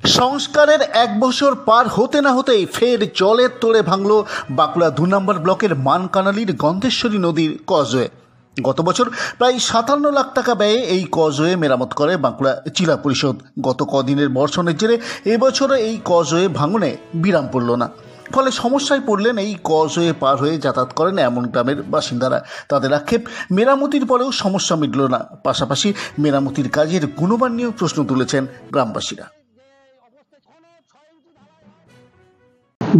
সংস্কারের এক বছর পার হতে না হতেই ফের জলের তোড়ে ভাঙল বাঁকুড়া ২ নম্বর ব্লকের মানকানালির গন্ধেশ্বরী নদীর কজওয়ে। গত বছর প্রায় ৫৭ লাখ টাকা ব্যয়ে এই কজওয়ে মেরামত করে বাঁকুড়া জেলা পরিষদ। গত কদিনের বর্ষণের জেরে এবছরও এই কজওয়ে ভাঙনে বিরাম পড়ল না। ফলে সমস্যায় পড়লেন এই কজওয়ে পার হয়ে যাতায়াত করেন এমন গ্রামের বাসিন্দারা। তাদের আক্ষেপ, মেরামতির পরেও সমস্যা মিটল না। পাশাপাশি মেরামতির কাজের গুণমান নিয়েও প্রশ্ন তুলেছেন গ্রামবাসীরা।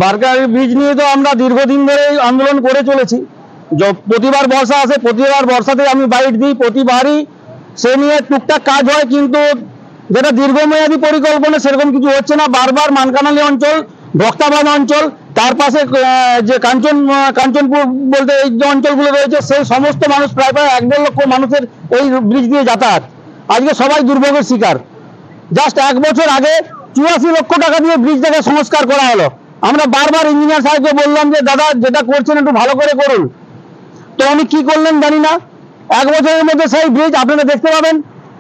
বারকার ব্রিজ নিয়ে তো আমরা দীর্ঘদিন ধরে আন্দোলন করে চলেছি। প্রতিবার বর্ষা আসে, প্রতিবার বর্ষাতে আমি বাইট দিই, প্রতিবারই সে নিয়ে টুকটাক কাজ হয়, কিন্তু যেটা দীর্ঘমেয়াদী পরিকল্পনা সেরকম কিছু হচ্ছে না। বারবার মানকানালি অঞ্চল, ভক্তাবাদ অঞ্চল, তার পাশে যে কাঞ্চনপুর বলতে এই যে অঞ্চলগুলো রয়েছে, সেই সমস্ত মানুষ প্রায় ১.৫ লক্ষ মানুষের এই ব্রিজ দিয়ে যাতায়াত। আজকে সবাই দুর্ভোগের শিকার। জাস্ট 1 বছর আগে ৮৪ লক্ষ টাকা দিয়ে ব্রিজটাকে সংস্কার করা হলো। আমরা বারবার ইঞ্জিনিয়ার সাহেবকে বললাম যে দাদা, যেটা করছেন একটু ভালো করে করুন। তো উনি কি করলেন জানি না। 1 বছরের মধ্যে সেই ব্রিজ আপনারা দেখতে পাবেন,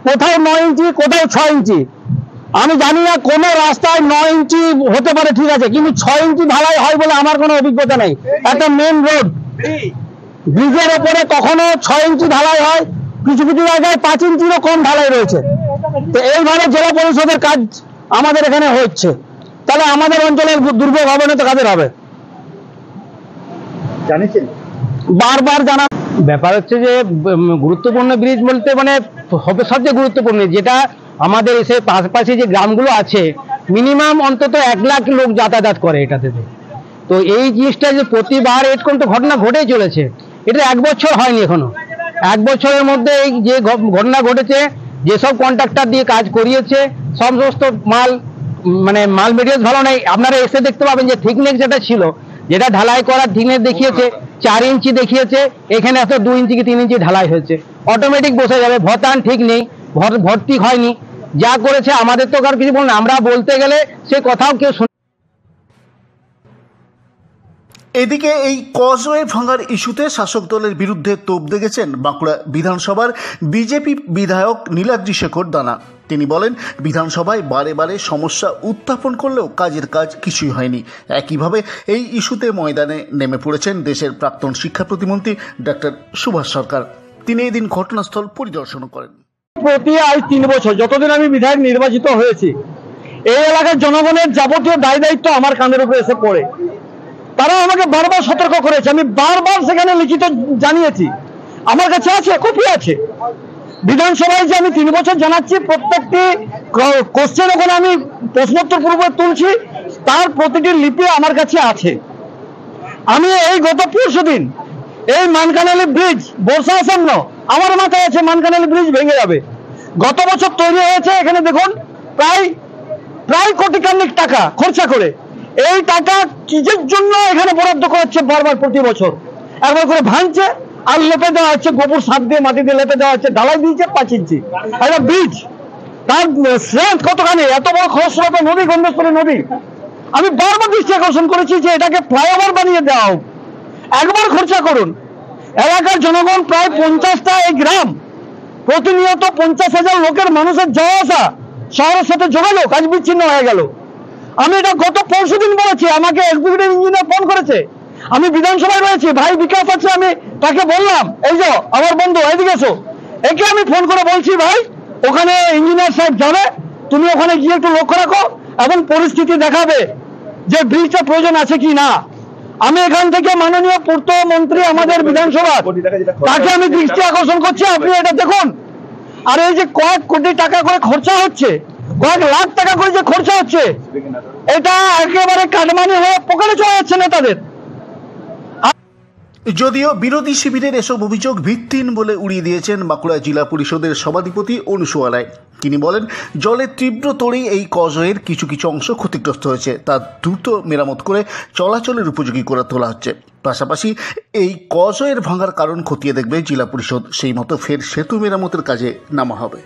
কোথাও 9 ইঞ্চি, কোথাও 6 ইঞ্চি। আমি জানি না কোনো রাস্তায় 9 ইঞ্চি হতে পারে, ঠিক আছে, কিন্তু 6 ইঞ্চি ঢালাই হয় বলে আমার কোনো অভিজ্ঞতা নেই। একটা মেন রোড, ব্রিজের ওপরে কখনো 6 ইঞ্চি ঢালাই হয়, কিছু কিছু জায়গায় 5 ইঞ্চিরও কম ঢালাই রয়েছে। তো এইভাবে জেলা পরিষদের কাজ আমাদের এখানে হচ্ছে, তাহলে আমাদের অঞ্চলের দুর্ভোগ হবে না তো কাদের হবে? জানিছেন, বারবার জানা ব্যাপার হচ্ছে যে গুরুত্বপূর্ণ ব্রিজ বলতে মানে হবে সবচেয়ে গুরুত্বপূর্ণ, যেটা আমাদের এসে পাশাপাশি যে গ্রামগুলো আছে মিনিমাম অন্তত 1 লাখ লোক যাতায়াত করে এটাতে। তো এই জিনিসটা যে প্রতিবার এরকম তো ঘটনা ঘটেই চলেছে, এটা 1 বছর হয়নি এখনো। 1 বছরের মধ্যে এই যে ঘটনা ঘটেছে, যেসব কন্ট্রাক্টর দিয়ে কাজ করিয়েছে সমস্ত মাল মেটেরিয়ালস ভালো নেই। আপনারা এসে দেখতে পাবেন যে থিকনেস যেটা ছিল, যেটা ঢালাই করার থিকনেস দেখিয়েছে 4 ইঞ্চি দেখিয়েছে, এখানে এত 2 ইঞ্চি কি 3 ইঞ্চি ঢালাই হয়েছে। অটোমেটিক বসে যাবে, ভতান ঠিক নেই, ভর্তি হয়নি। যা করেছে আমাদের তো আর কিছু বল না, আমরা বলতে গেলে সে কথাও কেউ শুনে। এদিকে এই কজওয়ে ভাঙার ইস্যুতে শাসক দলের বিরুদ্ধে তোপ দেখেছেন বাঁকুড়া বিধানসভার বিজেপি বিধায়ক নীলাদ্রি শেখর দানা। তিনি বলেন, বিধানসভায় বারে বারে সমস্যা উত্থাপন করলেও কাজের কাজ কিছুই হয়নি। একইভাবে এই ইস্যুতে ময়দানে নেমে পড়েছেন দেশের প্রাক্তন শিক্ষা প্রতিমন্ত্রী ডক্টর সুভাষ সরকার। তিনি এদিন ঘটনাস্থল পরিদর্শন করেন। প্রতি আজ 3 বছর যতদিন আমি বিধায়ক নির্বাচিত হয়েছি, এই এলাকার জনগণের যাবতীয় দায় দায়িত্ব আমার কাঁধের উপরে এসে পড়ে। তারা আমাকে বারবার সতর্ক করেছে, আমি বারবার সেখানে লিখিত জানিয়েছি, আমার কাছে আছে, কপি আছে। বিধানসভায় যে আমি 3 বছর জানাচ্ছি, প্রত্যেকটি কোশ্চেন ওখানে আমি প্রশ্নোত্তর পূর্বে তুলছি, তার প্রতিটি লিপি আমার কাছে আছে। আমি এই গত পরশুদিন এই মানকানালি ব্রিজ বর্ষা আসন্ন, আমার মাথায় আছে মানকানালি ব্রিজ ভেঙে যাবে। গত বছর তৈরি হয়েছে, এখানে দেখুন প্রায় কোটিখানেক টাকা খরচা করে। এই টাকা কিসের জন্য এখানে বরাদ্দ করাচ্ছে বারবার প্রতি বছর? একবার করে ভাঙছে আর লেপে দেওয়া হচ্ছে, গোবর সার দিয়ে মাটি দিয়ে লেপে দেওয়া হচ্ছে, ঢালাই দিয়েছে 5 ইঞ্চি। একটা ব্রিজ তার স্ট্রেংথ কতখানি? এত বড় খরস্রোতা নদী, গন্ধেশ্বরী নদী। আমি বারবার দৃষ্টি আকর্ষণ করেছি যে এটাকে ফ্লাইওভার বানিয়ে দেওয়া হোক। একবার খরচা করুন। এলাকার জনগণ প্রায় 50টা এই গ্রাম, প্রতিনিয়ত 50,000 লোকের মানুষের যাওয়া আসা, শহরের সাথে যোগাযোগ আজ বিচ্ছিন্ন হয়ে গেল। আমি এটা গত পরশুদিন বলেছি, আমাকে এক্সিকিউটিভ ইঞ্জিনিয়ার ফোন করেছে, আমি বিধানসভায় রয়েছি, ভাই বিকাশ আছে, আমি তাকে বললাম, এই যে আমার বন্ধু এদিকে এসো, একে আমি ফোন করে বলছি, ভাই ওখানে ইঞ্জিনিয়ার সাহেব যাবে, তুমি ওখানে গিয়ে একটু লক্ষ্য রাখো এবং পরিস্থিতি দেখাবে যে ব্রিজটা প্রয়োজন আছে কি না। আমি এখান থেকে মাননীয় পূর্ত মন্ত্রী আমাদের বিধানসভা, তাকে আমি দৃষ্টি আকর্ষণ করছি, আপনি এটা দেখুন। আর এই যে কয়েক কোটি টাকা করে খরচা হচ্ছে, কয়েক লাখ টাকা করে যে খরচা হচ্ছে, এটা একেবারে কাটমানি হয়ে পকেটে চলে যাচ্ছে নেতাদের। যদিও বিরোধী শিবিরের এসব অভিযোগ ভিত্তিহীন বলে উড়িয়ে দিয়েছেন বাঁকুড়া জেলা পরিষদের সভাধিপতি অনুসুয়া রায়। তিনি বলেন, জলের তীব্র তোড়েই এই কজওয়ের কিছু কিছু অংশ ক্ষতিগ্রস্ত হয়েছে, তা দ্রুত মেরামত করে চলাচলের উপযোগী করে তোলা হচ্ছে। পাশাপাশি এই কজওয়ের ভাঙার কারণ খতিয়ে দেখবে জেলা পরিষদ, সেই মতো ফের সেতু মেরামতের কাজে নামা হবে।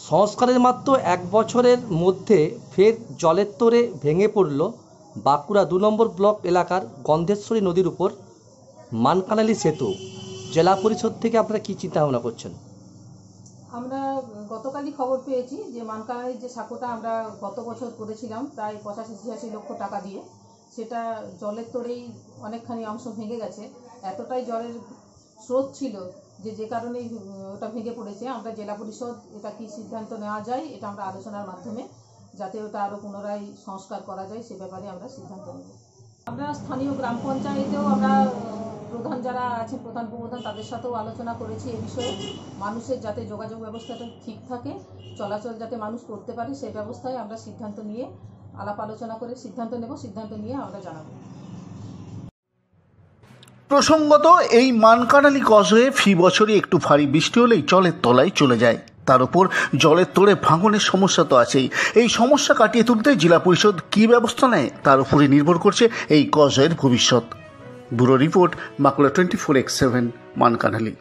সংস্কারের মাত্র 1 বছরের মধ্যে ফের জলের তোড়ে ভেঙে পড়ল বাঁকুড়া 2 নম্বর ব্লক এলাকার গন্ধেশ্বরী নদীর উপর মানকানালি সেতু। জেলা পরিষদ থেকে আপনারা কী চিন্তা ভাবনা করছেন? আমরা গতকালই খবর পেয়েছি যে মানকানালির যে সাঁকোটা আমরা গত বছর করেছিলাম প্রায় 85-86 লক্ষ টাকা দিয়ে, সেটা জলের তোড়েই অনেকখানি অংশ ভেঙে গেছে। এতটাই জলের স্রোত ছিল যে কারণেই ওটা ভেঙে পড়েছে। আমরা জেলা পরিষদ এটা কি সিদ্ধান্ত নেওয়া যায় এটা আমরা আলোচনার মাধ্যমে যাতে ওটা আরও পুনরায় সংস্কার করা যায় সে ব্যাপারে আমরা সিদ্ধান্ত নেব। আমরা স্থানীয় গ্রাম পঞ্চায়েতেও আমরা প্রধান যারা আছেন, প্রধান উপপ্রধান, তাদের সাথেও আলোচনা করেছি এ বিষয়ে। মানুষের যাতে যোগাযোগ ব্যবস্থাটা ঠিক থাকে, চলাচল যাতে মানুষ করতে পারে সেই ব্যবস্থায় আমরা সিদ্ধান্ত নিয়ে আলাপ আলোচনা করে সিদ্ধান্ত নেব। সিদ্ধান্ত নিয়ে আমরা জানাবো। প্রসঙ্গত এই মানকানালি কজওয়ে ফি বছরই একটু ভারী বৃষ্টি হলেই জলের তলায় চলে যায়। তার উপর জলের তোড়ে ভাঙনের সমস্যা তো আছেই। এই সমস্যা কাটিয়ে তুলতে জেলা পরিষদ কী ব্যবস্থা নেয় তার উপরে নির্ভর করছে এই কজওয়ের ভবিষ্যৎ। Bureau report, Bankura 24/7 মানকানালি।